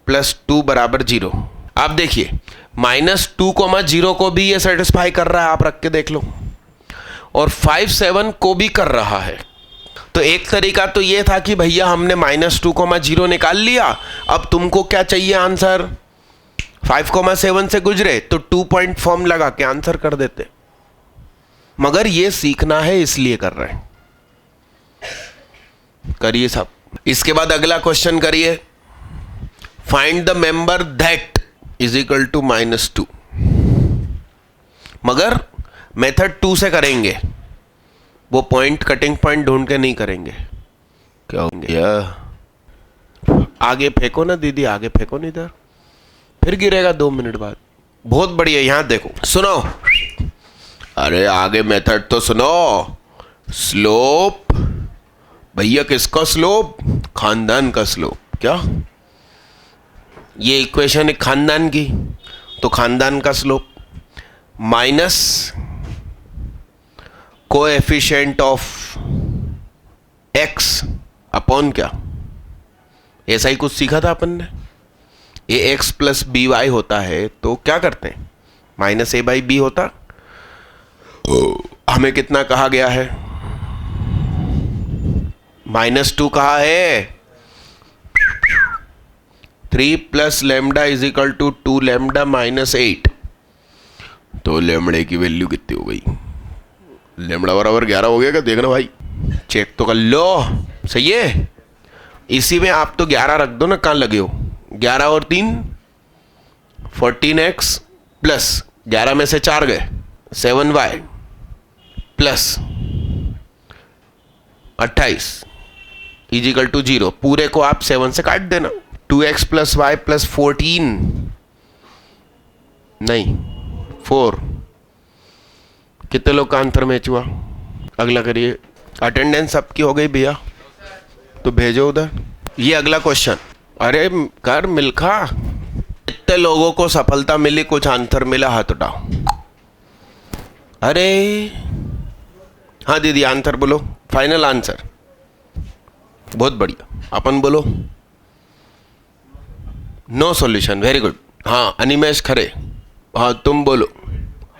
+ 2 बराबर 0। आप देखिए -2, 0 को भी ये सेटिस्फाई कर रहा है, आप रख के देख लो। और 5, 7 को भी कर रहा है। तो एक तरीका तो ये था कि भैया हमने -2, 0 निकाल लिया, अब तुमको क्या चाहिए आंसर? 5, 7 से गुजरे तो 2 पॉइंट फॉर्म लगा के आंसर कर देते। मगर ये सीखना है इसलिए कर रहे हैं। करिए साहब। इसके बाद अगला क्वेश्चन करिए, find the member that is equal to -2। मगर मेथड 2 से करेंगे, वो पॉइंट कटिंग पॉइंट ढूंढ के नहीं करेंगे। क्या होंगे? आगे फेंको ना दीदी, आगे फेंको नहीं, इधर फिर गिरेगा 2 मिनट बाद। बहुत बढ़िया, यहां देखो, सुनो। अरे आगे मेथड तो सुनो। स्लोप, भैया किसका स्लोप? खानदान का स्लोप। क्या ये इक्वेशन है खानदान की? तो खानदान का slope minus coefficient of x upon क्या? ऐसा ही कुछ सीखा था अपन ने। ax + by होता है तो क्या करते हैं? -a/b होता। हमें कितना कहा गया है? -2 कहा है। 3 + लैम्बडा = 2 लैम्बडा -8। तो लैम्बडे की वैल्यू कितनी हो गई? लैम्बडा बराबर 11 हो गया क्या? देखना भाई, चेक तो कर लो। सही है। इसी में आप तो 11 रख दो ना, कहाँ लगे हो? 11 और 3 14x प्लस 11 में से 4 गए 7y प्लस 28 = 0। पूरे को आप 7 से काट देना। 2x + y + 14 नहीं 4। कितने लोग का आंसर मैच हुआ? अगला करिए। अटेंडेंस सबकी हो गई भैया, तो भेजो उधर। ये अगला क्वेश्चन। अरे कर मिल्खा, कितने लोगों को सफलता मिली, कुछ आंसर मिला? हाथ उठाओ। अरे हाँ दीदी, आंसर बोलो, फाइनल आंसर। बहुत बढ़िया, अपन बोलो। No solution, very good. हाँ अनिमेश खरे, हाँ तुम बोलो।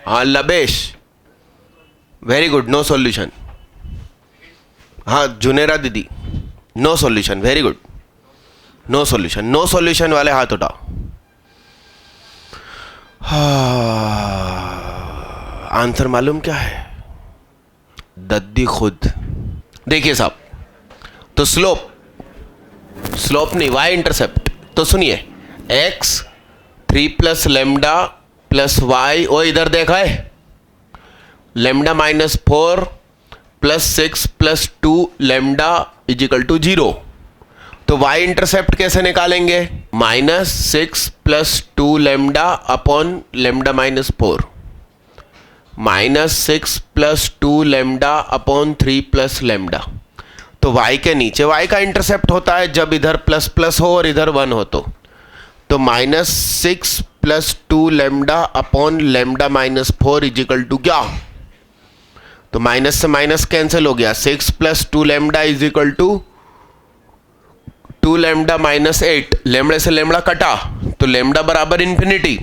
हाँ Labesh, very good, no solution. हाँ जुनेरा दीदी, no solution, very good, no solution, no solution वाले हाथ उठाओ। आंसर मालूम क्या है? दद्दी खुद। देखिए साहब, तो स्लोप, स्लोप नहीं, वाई इंटरसेप्ट, तो सुनिए x 3 plus lambda plus Y, ओ इधर देखा है, lambda minus 4 plus 6 plus 2 lambda equal to 0। तो y इंटरसेप्ट कैसे निकालेंगे? -6 plus 2 lambda upon lambda minus 4, -6 plus 2 lambda upon 3 plus lambda. तो y के नीचे y का इंटरसेप्ट होता है जब इधर प्लस प्लस हो और इधर 1 हो, तो -6 plus 2 lambda upon lambda minus 4 equal to क्या? तो माइनस से माइनस कैंसिल हो गया, 6 plus 2 lambda is equal to 2 lambda minus 8, lambda से लेमडा कटा तो लेमडा बराबर इंफिनिटी,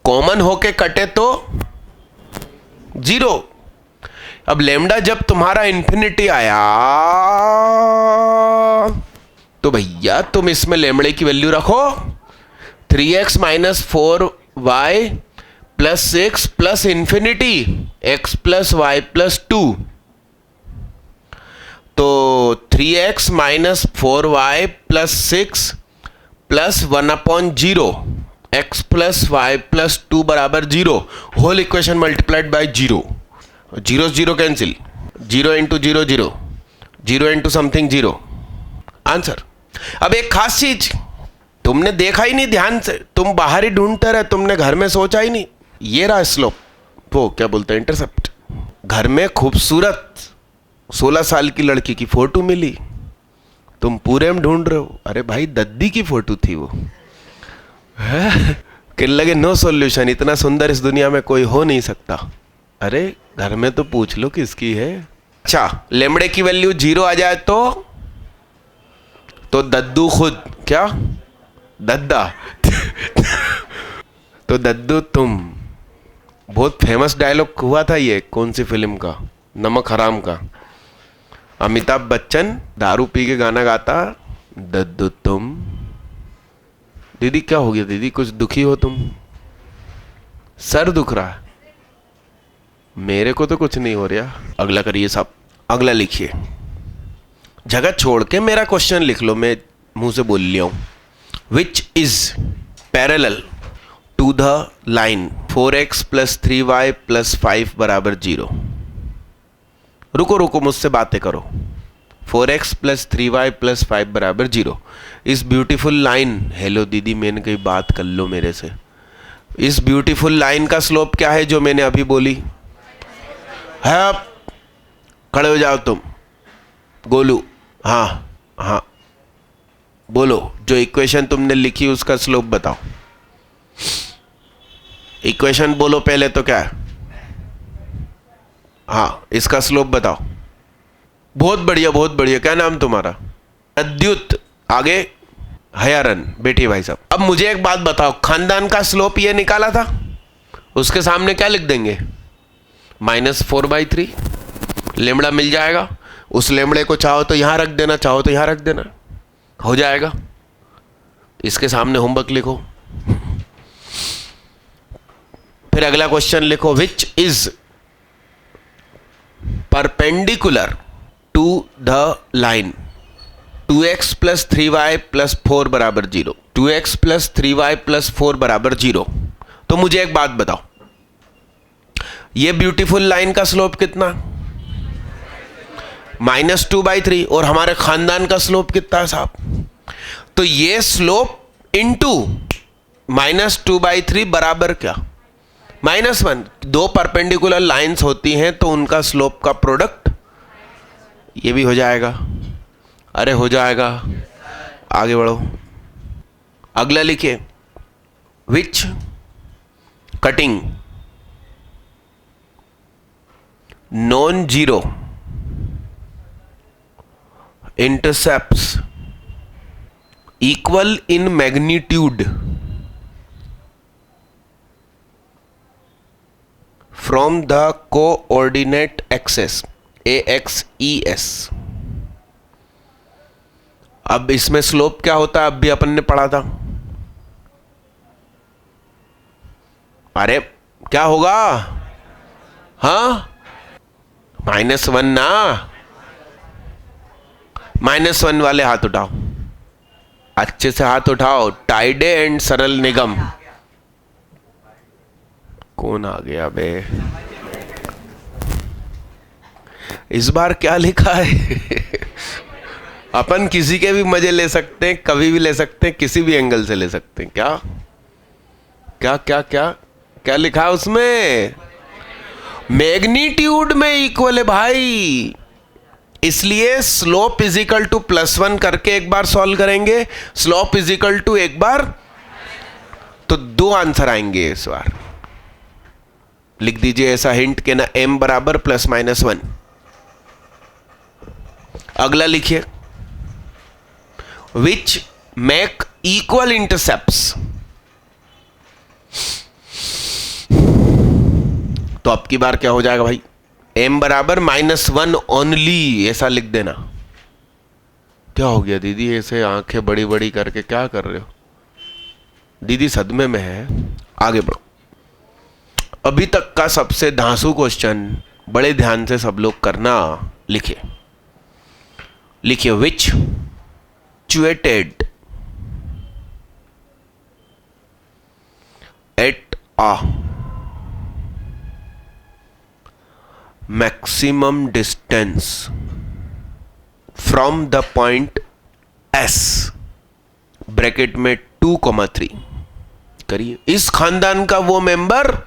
कॉमन होके कटे तो 0। अब लेमडा जब तुम्हारा इंफिनिटी आया तो भैया तुम इसमें लेमड़े की वैल्यू रखो 3x minus 4y plus 6 plus infinity x plus y plus 2, तो 3x minus 4y plus 6 plus 1/0 x plus y plus 2 बराबर 0, whole equation multiplied by 0, 0 0 cancel, 0 into 0 0, 0 into something 0, answer. अब एक खास चीज तुमने देखा ही नहीं ध्यान से, तुम बाहर ही ढूंढते रहे, तुमने घर में सोचा ही नहीं। ये रहा स्लोप, वो क्या बोलते हैं इंटरसेप्ट। घर में खूबसूरत 16 साल की लड़की की फोटो मिली, तुम पूरे में ढूंढ रहे हो, अरे भाई दद्दी की फोटो थी वो। कि लगे नो सॉल्यूशन, इतना सुंदर इस दुनिया में कोई हो नहीं सकता। अरे घर में तो पूछ लो किसकी है। अच्छा, लेमड़े की वैल्यू 0 आ जाए तो दद्दू खुद, क्या दद्दा तो दद्दू तुम। बहुत फेमस डायलॉग हुआ था ये, कौन सी फिल्म का, नमक हराम का। अमिताभ बच्चन दारू पी के गाना गाता, दद्दू तुम। दीदी क्या हो गया दीदी, कुछ दुखी हो तुम? सर दुख रहा है? मेरे को तो कुछ नहीं हो रहा। अगला करिए साहब, अगला लिखिए। जगह छोड़ के मेरा क्वेश्चन लिख लो, मैं मुंह से बोल लिया हूं। Which is parallel to the line 4x plus 3y plus 5 बराबर 0। रुको रुको, मुझसे बातें करो। 4x प्लस 3y प्लस 5 बराबर 0, इस ब्यूटीफुल लाइन, हेलो दीदी मैंने कही बात कर लो मेरे से, इस ब्यूटीफुल लाइन का स्लोप क्या है जो मैंने अभी बोली है? खड़े हो जाओ तुम, गोलू, हाँ हाँ बोलो, जो इक्वेशन तुमने लिखी उसका स्लोप बताओ। इक्वेशन बोलो पहले तो क्या है? हाँ, इसका स्लोप बताओ। बहुत बढ़िया बहुत बढ़िया, क्या नाम तुम्हारा? अद्युत। आगे हयारन, बैठिए भाई साहब। अब मुझे एक बात बताओ, खानदान का स्लोप ये निकाला था, उसके सामने क्या लिख देंगे? -4/3 लेमड़ा मिल जाएगा। उस लेमड़े को चाहो तो यहां रख देना, चाहो तो यहां रख देना, हो जाएगा। इसके सामने होमवर्क लिखो। फिर अगला क्वेश्चन लिखो, which is perpendicular to the line 2x plus 3y plus 4 बराबर 0। 2x प्लस 3y प्लस 4 बराबर 0। तो मुझे एक बात बताओ, ये ब्यूटीफुल लाइन का स्लोप कितना? -2/3। और हमारे खानदान का स्लोप कितना है साहब? तो ये स्लोप इंटू -2/3 बराबर क्या? -1। दो परपेंडिकुलर लाइंस होती हैं तो उनका स्लोप का प्रोडक्ट, ये भी हो जाएगा। अरे हो जाएगा, आगे बढ़ो। अगला लिखिए, which cutting non zero intercepts equal in magnitude from the coordinate axis AXES। अब इसमें स्लोप क्या होता है, अब भी अपन ने पढ़ा था। अरे क्या होगा, हाँ -1 ना, -1 वाले हाथ उठाओ, अच्छे से हाथ उठाओ। टाइडे एंड सरल निगम। कौन आ गया बे, इस बार क्या लिखा है? अपन किसी के भी मजे ले सकते हैं, कभी भी ले सकते हैं, किसी भी एंगल से ले सकते हैं। क्या क्या क्या क्या क्या लिखा है उसमें? मैग्नीट्यूड में इक्वल है भाई, इसलिए स्लोप इजिकल टू +1 करके एक बार सॉल्व करेंगे, स्लोप इजिकल टू एक बार, तो 2 आंसर आएंगे इस बार। लिख दीजिए ऐसा हिंट के ना, m बराबर +-1। अगला लिखिए, विच मेक इक्वल इंटरसेप्ट्स। तो अब की बार क्या हो जाएगा भाई, m बराबर -1 ओनली, ऐसा लिख देना। क्या हो गया दीदी, ऐसे आंखें बड़ी बड़ी करके क्या कर रहे हो? दीदी सदमे में है। आगे बढ़ो। अभी तक का सबसे धांसू क्वेश्चन, बड़े ध्यान से सब लोग करना। लिखिए लिखिए, which situated at a maximum distance from the point S bracket में 2,3। करिए, इस खानदान का वो मेंबर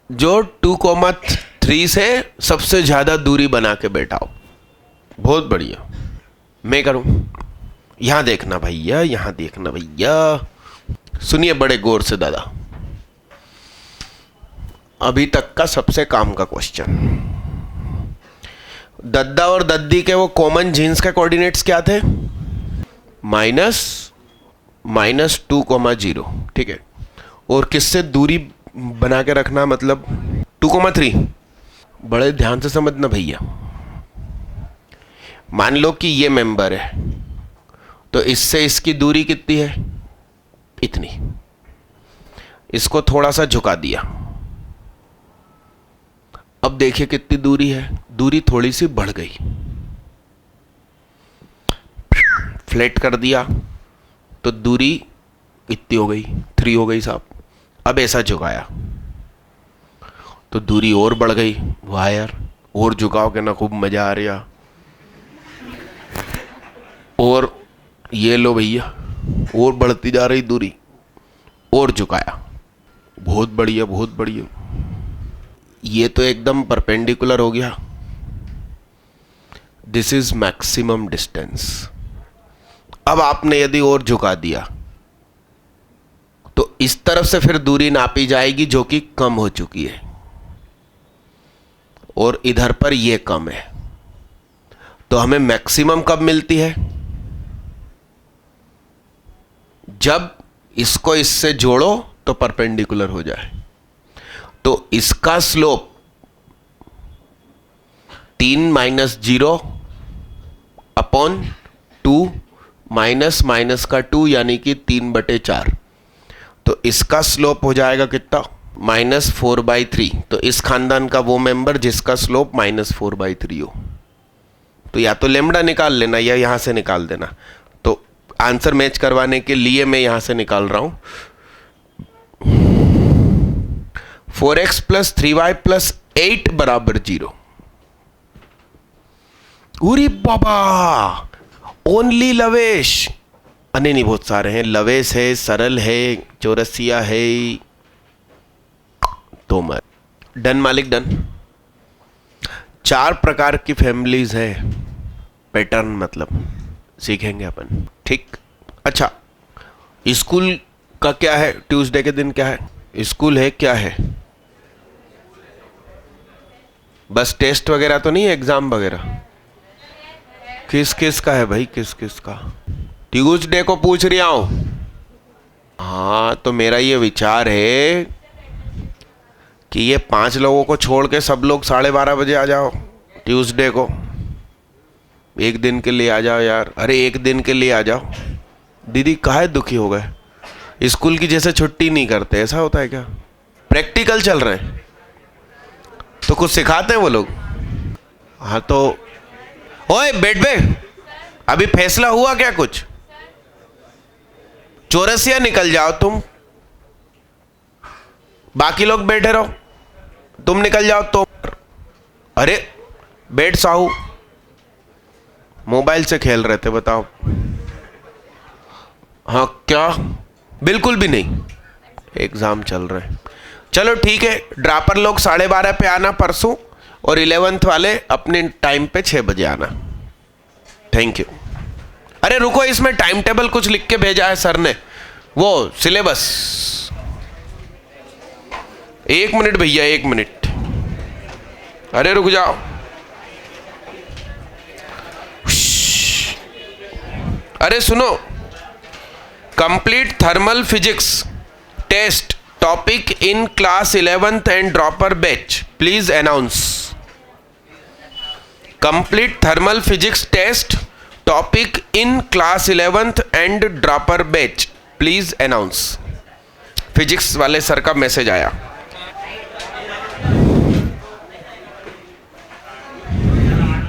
जो 2,3 से सबसे ज्यादा दूरी बना के बैठा हो। बहुत बढ़िया, मैं करूं। यहां देखना भैया, यहां देखना भैया, सुनिए बड़े गौर से दादा। अभी तक का सबसे काम का क्वेश्चन, दद्दा और दद्दी के वो कॉमन जीन्स के कोऑर्डिनेट्स क्या थे? -2,0, ठीक है। और किससे दूरी बना के रखना, मतलब 2,3। बड़े ध्यान से समझना भैया। मान लो कि ये मेंबर है, तो इससे इसकी दूरी कितनी है? इतनी। इसको थोड़ा सा झुका दिया, अब देखिए कितनी दूरी है, दूरी थोड़ी सी बढ़ गई। फ्लैट कर दिया तो दूरी इतनी हो गई, 3 हो गई साहब। अब ऐसा झुकाया तो दूरी और बढ़ गई। वाह यार, और झुकाओ के ना, खूब मजा आ रहा। और ये लो भैया, और बढ़ती जा रही दूरी, और झुकाया। बहुत बढ़िया, बहुत बढ़िया। ये तो एकदम परपेंडिकुलर हो गया। This is maximum distance. अब आपने यदि और झुका दिया तो इस तरफ से फिर दूरी नापी जाएगी जो कि कम हो चुकी है, और इधर पर यह कम है। तो हमें मैक्सिमम कब मिलती है? जब इसको इससे जोड़ो तो परपेंडिकुलर हो जाए। तो इसका स्लोप 3 - 0 अपॉन 2 माइनस का 2 यानी कि 3/4। तो इसका स्लोप हो जाएगा कितना? -4/3। तो इस खानदान का वो मेंबर जिसका स्लोप -4/3 हो, तो या तो लेमड़ा निकाल लेना या यहां से निकाल देना। तो आंसर मैच करवाने के लिए मैं यहां से निकाल रहा हूं। 4x + 3y + 8 = 0। उरी बाबा, ओनली लवेश। नहीं, बहुत सारे हैं। लवेश है, सरल है, चौरसिया है, तोमर। डन मालिक, डन। 4 प्रकार की फैमिलीज है, पैटर्न मतलब सीखेंगे अपन, ठीक। अच्छा, स्कूल का क्या है? ट्यूसडे के दिन क्या है? स्कूल है, क्या है? बस टेस्ट वगैरह तो नहीं है, एग्जाम वगैरह? किस किस का है भाई, किस किस का? ट्यूसडे को पूछ रहा हूं। हाँ, तो मेरा ये विचार है कि ये 5 लोगों को छोड़ के सब लोग 12:30 बजे आ जाओ, ट्यूसडे को। एक दिन के लिए आ जाओ यार। अरे एक दिन के लिए आ जाओ। दीदी काहे दुखी हो गए? स्कूल की जैसे छुट्टी नहीं करते, ऐसा होता है क्या? प्रैक्टिकल चल रहे हैं तो कुछ सिखाते हैं वो लोग। हाँ तो ओए बैठ बे, अभी फैसला हुआ क्या कुछ? चौरसिया निकल जाओ तुम, बाकी लोग बैठे रहो, तुम निकल जाओ तो। अरे बैठ साहू, मोबाइल से खेल रहे थे बताओ। हाँ क्या? बिल्कुल भी नहीं, एग्जाम चल रहे हैं। चलो ठीक है, ड्रापर लोग 12:30 पे आना परसों, और 11th वाले अपने टाइम पे 6 बजे आना। Thank you. अरे रुको, इसमें टाइम टेबल कुछ लिख के भेजा है सर ने, वो सिलेबस। 1 मिनट भैया, 1 मिनट। अरे रुक जाओ। अरे सुनो, complete thermal physics test topic in class 11th and dropper batch please announce. Complete thermal physics test topic in class 11th and dropper batch please announce. Physics वाले सर का मैसेज आया।